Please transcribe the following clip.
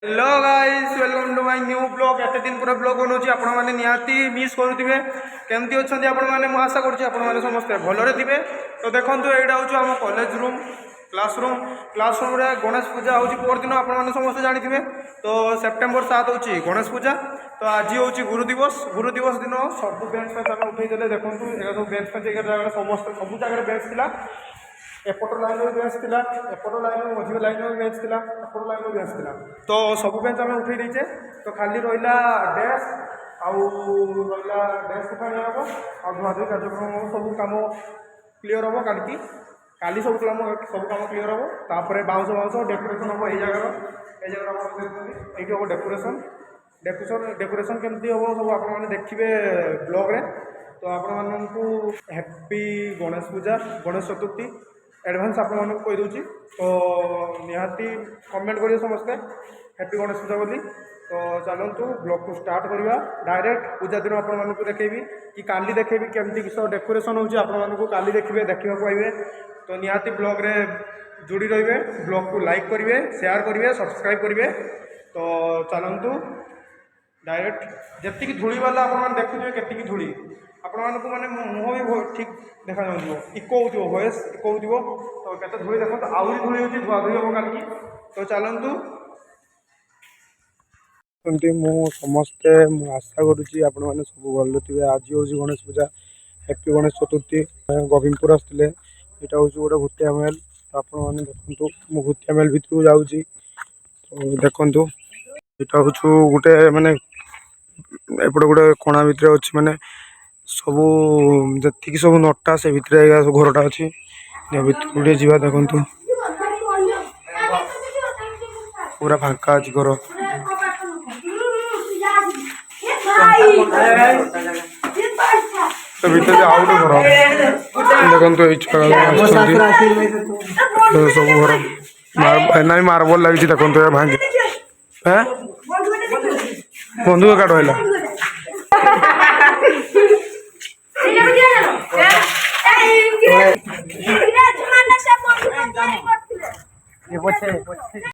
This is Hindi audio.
Hello guys welcome to my new blog. एत दिन पूरा ब्लॉग बनाऊँगी आपण मैंने निहाती मिस करुवे केमती अच्छा आपण मैंने आशा करें समस्ते भलरे थे। तो देखो यहाँ हूँ आम कॉलेज रूम क्लासरूम रे गणेश पूजा हूँ परदिन आपने समस्त जानी। तो सेप्टेम्बर 7 हूँ गणेश पूजा। तो आज हूँ गुरु दिवस दिन सब बेंच बेंच आम उठे देखो सब बेंच बेंच समस्त सब जगह बेंच थी। एपट लाइन में बेंच थी एपट लाइन में मझी लाइन में बेंच थी एपट लाइन में बेंच थी। तो सब बेंच आम उठे देचे। तो खाली रहा डेस्क आउ रहा डेस्क उठा हम आ धुआधुई कार्यक्रम सब कम क्लीयर हम काली सब काम क्लीयर हम। तापर बाउंस डेकोरेशन हम ये जगह हम डेकोरेशन डेकोरेशन केमती हम सब आप देखिए ब्लॉग रे। तो आपण हैप्पी गणेश पूजा गणेश चतुर्थी एडवांस आपण कही दूसरी। तो निहाती कमेंट करिए समस्ते हैप्पी गणेश पूजा बोली। तो चलतु ब्लॉग को स्टार्ट करवा डायरेक्ट पूजा दिन आपण देखेबी कि काली देखेबी केमती किस डेकोरेशन होची आपण काली देखिए देखा पाइबे। तो निहाती ब्लॉग रे जुड़ी रहिबे ब्लॉग को लाइक करिवे शेयर करिवे सब्सक्राइब करिवे। तो चलतु डायरेक्ट जी धूली वाला आप देखुए के धूली आपण मैंने मुँह भी ठीक देखा इको हो वॉइस इको हो। तो केते धूली देखो आहरी धूली होती धुआधुई हम काली। तो चलतु समस्ते आशा करुँची आप सब भल थे। आज हूँ गणेश पूजा हैप्पी गणेश चतुर्थी गोविंदपुर आसते यहाँ हूँ गोटे भूतिया महल। तो आपने देखु मु भूतिया महल भितर जाऊँगी। तो देखु यहाँ हूँ गोटे माने एपटे गोटे कोणा भितर अच्छी माने सबू जी सब नटा से भितर घरटा अच्छी भितर जा देखु पूरा फांका अच्छी घर। तो भीतर आउ गोटे घर देखो सब घर ना मार्बल लगी देखो भांगी बंधुक काट है।